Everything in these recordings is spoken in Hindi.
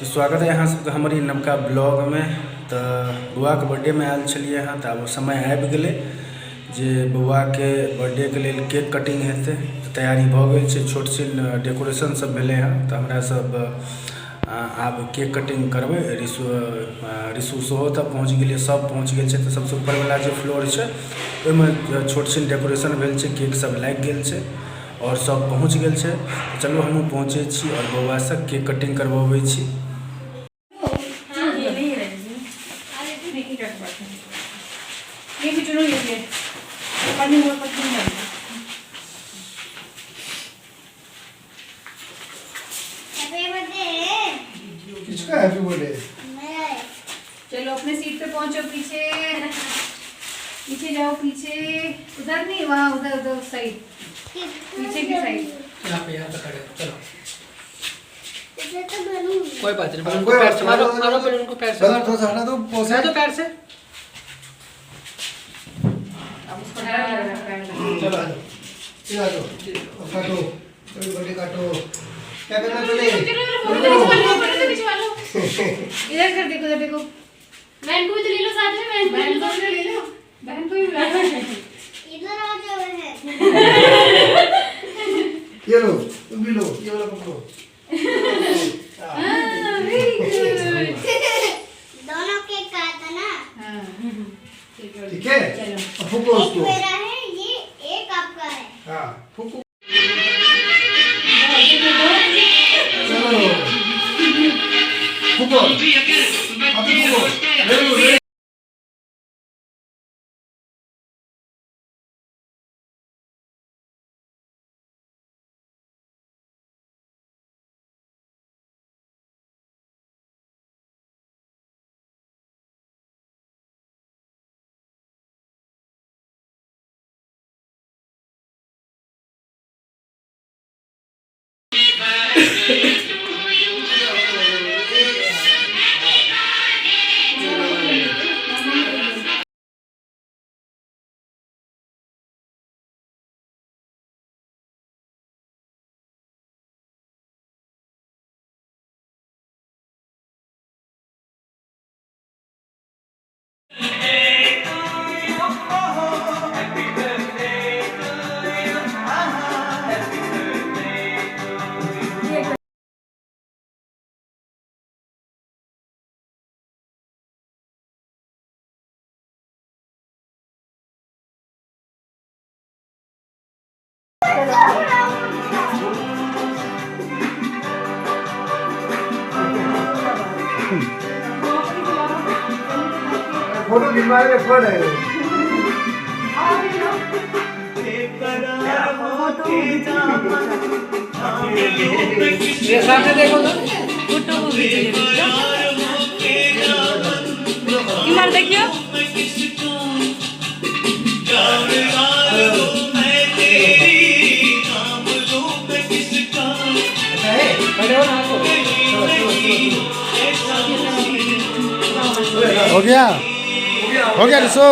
तो स्वागत है यहाँ सबके हमारी नवका ब्लॉग में। तो बउआ के बर्थडे में आयल छलिए हैं, तो अब समय आबि गेलै जे बउआ के बर्थडे के लिए केक कटिंग हेतै। तो तैयारी भऽ गेल छै, छोट छिन डेकोरेशन सब भेलै हैं। तो हमरा सब आब केक कटिंग करबै। रिशु सेहो तऽ पहुँच गेलिए, सब पहुँच गेल छै। तऽ सबसँ ऊपरवला जे फ्लोर छै ओहिमे छोट छिन डेकोरेशन भेल छै, केक सब लागि गेल छै और सब पहुँच गेल छै। चलू हमहूँ पहुँचै छी और बउआसँ केक कटिंग करबबै छी। ये भी चुनो, ये पानी में पत्ती नहीं डालना। Happy birthday. किसका हैप्पी बर्थडे? मेरा है। चलो अपने सीट पे पहुंचो, पीछे पीछे जाओ, पीछे उधर नहीं, वहाँ उधर उधर साइड, पीछे की साइड। यहाँ पे खड़े हो, चलो। इसे तो बनूं। कोई बात नहीं, उनको पैर से मारो, मारो फिर उनको पैर से मारो। थोड़ा सा हटा दो, पोसे हटा दो पैर से। अब उसको डर लग रहा है पैर में। चलो आ जाओ, ये आ जाओ, काटो, हैप्पी बर्थडे काटो। क्या करना चले? इधर कर देखो, इधर देखो। बहन को भी तो ले लो साथ में, बहन को भी ले लो, बहन को भी बुला लो। इधर आ जाओ है। ये लो, तुम भी लो, ये वाला पकड़ो। Very good. दोनों केक काटा ना। हाँ, ठीक है? चलो। अब फूको एक उसको। मेरा है, ये एक आपका है। हाँ, फूको। चलो। चलो, फूको। अभी फूको। वेरी गुड, वेरी फोटो खिंचवाने में फन है। ये सामने देखो तो। इमर देखियो। खड़े हो ना आपको। हो गया, हो गया रिशु।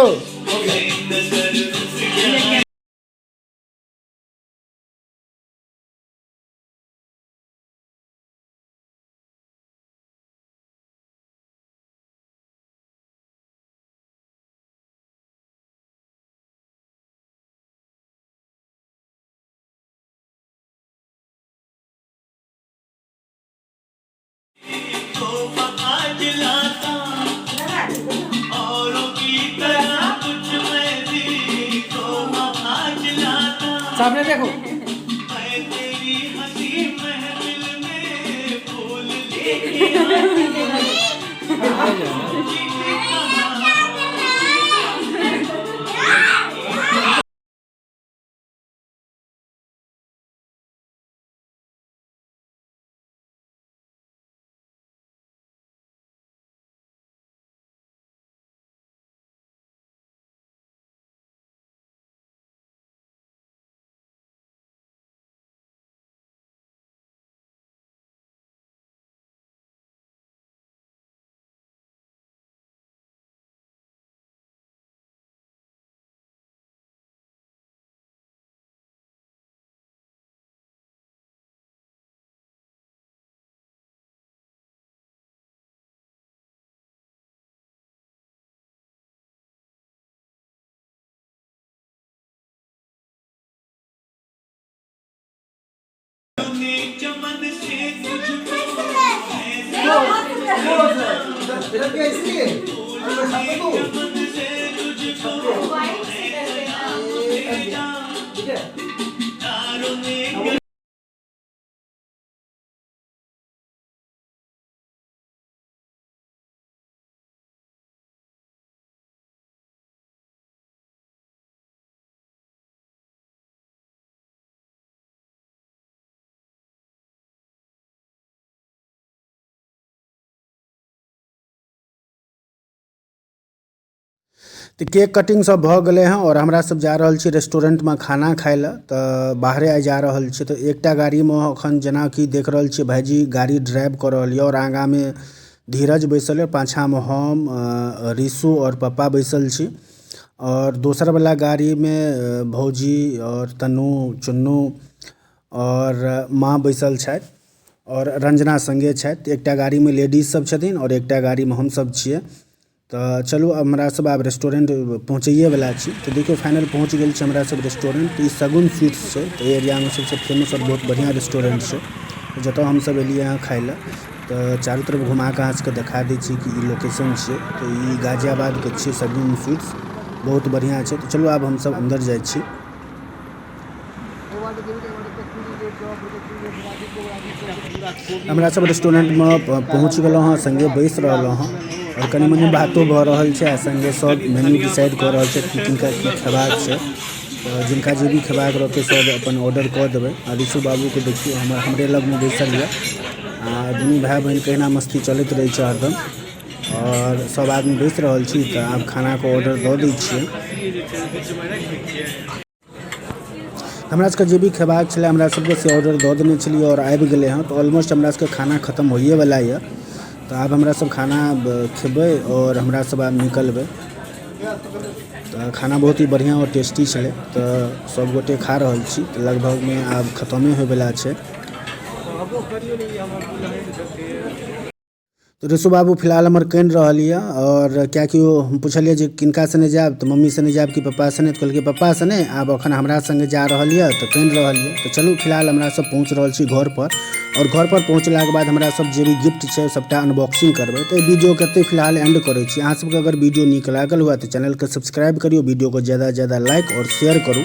सामने देखो। तेरा क्या इसलिए अरे मैं छाप दूं वाइट से कर देना। ठीक है तो केक कटिंग सब भ गए हैं और हमरा सब जा रहल छी रेस्टोरेंट में खाना खाए ला। तो बाहरे आइ जा रहल छी तो एकटा गाड़ी में अखन जना कि देख रहल छी भाईजी गाड़ी ड्राइव कर रहल है और आगा में धीरज बैसल है, पाछा में हम ऋषु और पापा बैसल छी और दोसर वाला गाड़ी में भौजी और तनु चुन्नू और माँ बैसल छथि और रंजना संगे छथि। एकटा गाड़ी में लेडीज सब छथिन और एकटा गाड़ी में हम सब छियै। तो चलू हमरा सब आब रेस्टोरेंट पहुँचैए वाला छी। तो देखियो फाइनल पहुँच गेल छी हमरा सब रेस्टोरेंट। ई सगुन स्वीट्स छै तो एरिया में सबसे फेमस और बहुत बढ़िया रेस्टोरेंट छै जतऽ हम सब एलिए यहाँ खाए ला। तो चारू तरफ घुमा के अहाँ सबके देखा दै छी कि ई लोकेशन छै। तो ई गाजियाबाद के छै सगुन स्वीट्स, बहुत बढ़िया छै। तो चलू आब हम सब अंदर जाइ छी। हमरा सब रेस्टोरेंट में पहुँच गेलहुँ हाँ, संगे बैस रहलहुँ हाँ और कनी मनी बातो भऽ रहल छै। संगे सब मेन्यू डिसाइड कऽ रहल छै कि किनका की खेबाक छै। तो जिनका जे भी खेबाक रहतै सब अपन ऑर्डर कऽ देबै। आ ऋषु बाबू के देखियो हमरे लग में बैसल यऽ आ दुनू भाई बहन के एना मस्ती चलैत रहै छै हरदम और सब आदमी बैस रहल छी। तो आब खाना के ऑर्डर दऽ दै छियै। हमरा सबके जे भी खेबाक छलै हमरा सबके से ऑर्डर दऽ देने छलियै और आबि गेलै हँ। तो ऑलमोस्ट हमरा सबके खाना खत्म होइए वाला यऽ। तो आब हमरा सब खाना खेबै और हमरा सब आब निकलबै। तो खाना बहुत ही बढ़िया और टेस्टी छलै। तो सब गोटे खा रहल छी। तो लगभग में आब खत्मे होय वाला छै। तो ऋषु बाबू फिलहाल हमर कनि रहल यऽ और कियाकि हम पुछलियै जे किनका सने जायब तो मम्मी सने जायब कि पप्पा सने, तो कहलकै पप्पा सने। आब अखन हमरा संगे जा रहल यऽ तो कनि रहल यऽ। तो चलू फिलहाल हमरा सब पहुँच रहल छी घर पर और घर पर पहुँचलाके बाद हमरा सब जे भी गिफ्ट छै सबटा अनबॉक्सिंग करबै। तो वीडियो के एतै फिलहाल एंड करै छी। अहाँ सबके अगर वीडियो नीक लागल हुआ तो चैनल के सब्सक्राइब करियो, वीडियो को ज़्यादा से ज़्यादा लाइक और शेयर करू।